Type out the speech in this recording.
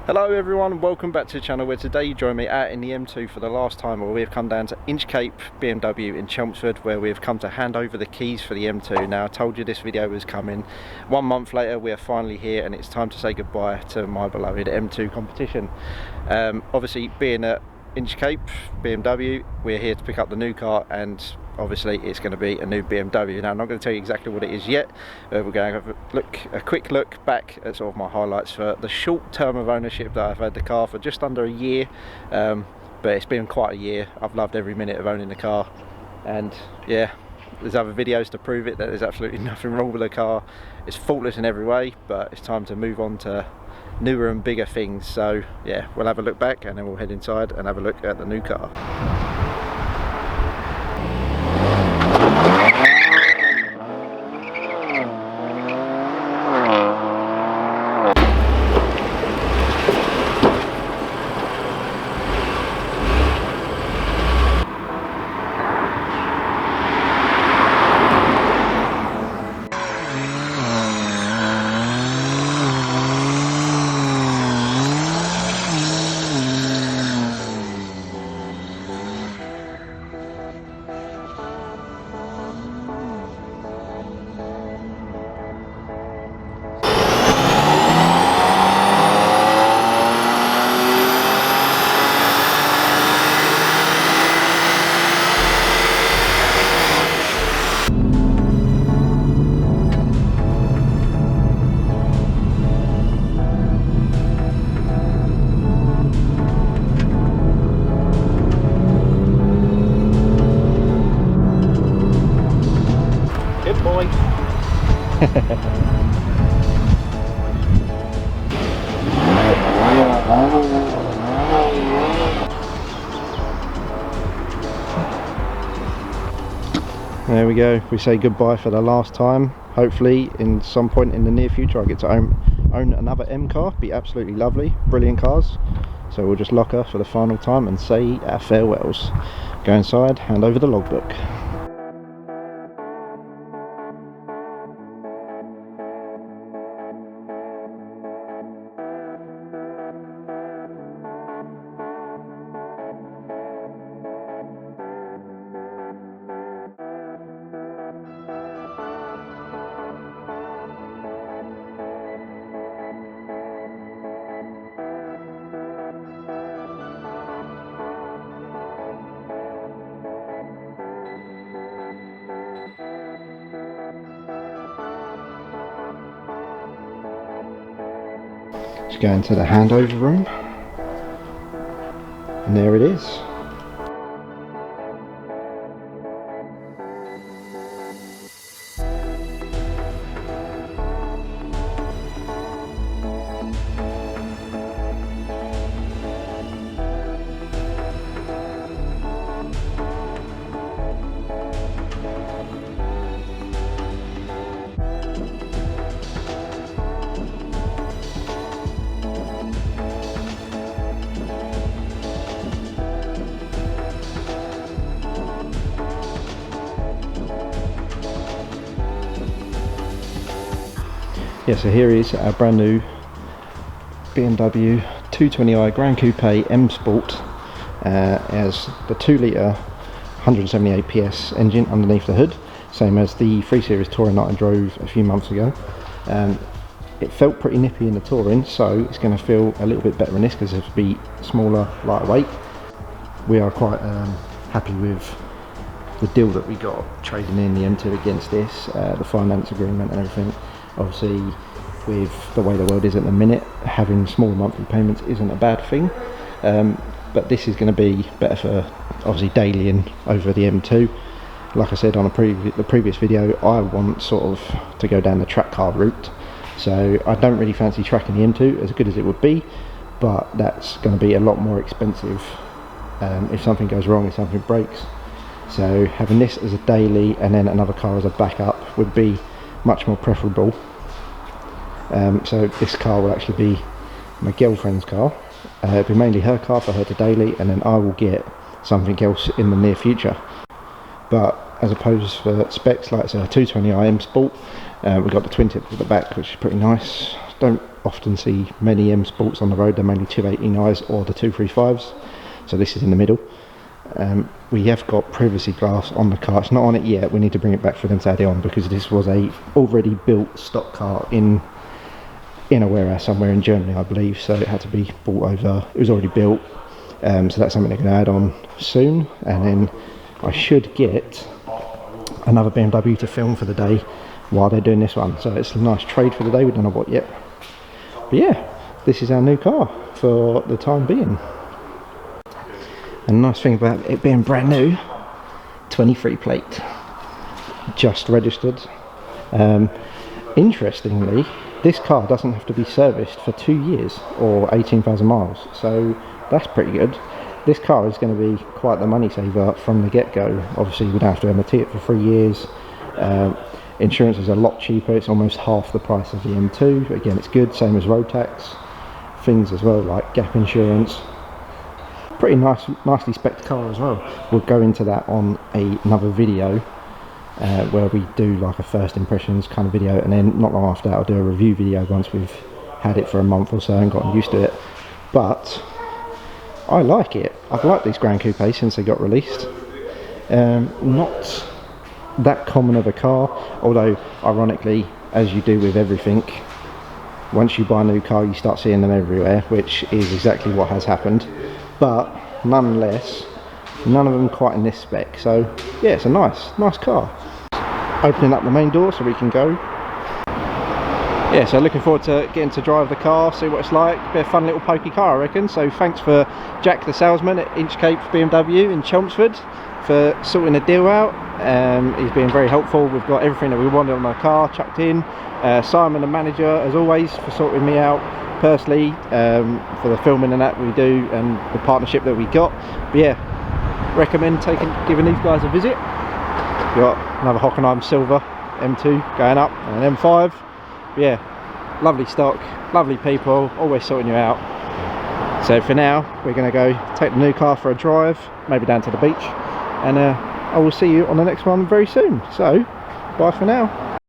Hello everyone, welcome back to the channel where today you join me out in the M2 for the last time, where we have come down to Inchcape BMW in Chelmsford, where we have come to hand over the keys for the M2. Now I told you this video was coming. 1 month later we are finally here and it's time to say goodbye to my beloved M2 competition. Obviously being at Inchcape BMW, we're here to pick up the new car, and obviously it's going to be a new BMW. Now I'm not going to tell you exactly what it is yet. We're going to have a quick look back at sort of my highlights for the short term of ownership that I've had the car for just under a year, but it's been quite a year. I've loved every minute of owning the car, and yeah, there's other videos to prove it that there's absolutely nothing wrong with the car. It's faultless in every way, but it's time to move on to newer and bigger things. So yeah, we'll have a look back and then we'll head inside and have a look at the new car. Good boy. There we go. We say goodbye for the last time. Hopefully in some point in the near future I get to own another M car. Be absolutely lovely. Brilliant cars. So we'll just lock her for the final time and say our farewells. Go inside, hand over the logbook. Just go into the handover room, and there it is. Yeah, so here is our brand new BMW 220i Grand Coupe M Sport. As the 2 litre 178 PS engine underneath the hood, same as the 3 Series Touring that I drove a few months ago. It felt pretty nippy in the Touring, so it's going to feel a little bit better in this because it'll be smaller, lighter weight. We are quite happy with the deal that we got trading in the M2 against this, the finance agreement and everything. Obviously with the way the world is at the minute, having smaller monthly payments isn't a bad thing, but this is going to be better for obviously dailying over the M2. Like I said on the previous video, I want sort of to go down the track car route, so I don't really fancy tracking the M2 as good as it would be, but that's going to be a lot more expensive if something goes wrong, if something breaks. So having this as a daily and then another car as a backup would be much more preferable. So this car will actually be my girlfriend's car. It'll be mainly her car for her to daily, and then I will get something else in the near future. But as opposed for specs like a 220i M Sport, We've got the twin tip at the back, which is pretty nice. Don't often see many M Sports on the road. They're mainly 289s or the 235s, so this is in the middle. We have got privacy glass on the car. It's not on it yet. We need to bring it back for them to add it on, because this was a already built stock car in a warehouse somewhere in Germany, I believe, so it had to be brought over. It was already built, so that's something they're going to add on soon. And then I should get another BMW to film for the day while they're doing this one, so it's a nice trade for the day. We don't know what yet, but yeah, this is our new car for the time being. And the nice thing about it being brand new, 23 plate, just registered. Interestingly, this car doesn't have to be serviced for 2 years or 18,000 miles, so that's pretty good. This car is going to be quite the money saver from the get-go. Obviously we don't have to MOT it for 3 years. Insurance is a lot cheaper. It's almost half the price of the M2. Again, it's good, same as road tax. Things as well like gap insurance. Pretty nicely spec'd car as well. We'll go into that on another video where we do like a first impressions kind of video, and then not long after that I'll do a review video once we've had it for a month or so and gotten used to it. But I like it. I've liked these Grand Coupe since they got released. Not that common of a car, although ironically, as you do with everything, once you buy a new car you start seeing them everywhere, which is exactly what has happened. But nonetheless, none of them quite in this spec, so yeah, it's a nice car. Opening up the main door so we can go. Yeah, so looking forward to getting to drive the car, see what it's like. Be a fun little pokey car, I reckon. So thanks for Jack the salesman at Inchcape BMW in Chelmsford for sorting the deal out. He's been very helpful. We've got everything that we wanted on the car chucked in. Simon, the manager, as always, for sorting me out personally, for the filming and that we do, and the partnership that we got. But yeah, recommend giving these guys a visit. We've got another Hockenheim Silver M2 going up, and an M5. But yeah, lovely stock, lovely people, always sorting you out. So for now, we're going to go take the new car for a drive, maybe down to the beach, and I will see you on the next one very soon. So bye for now.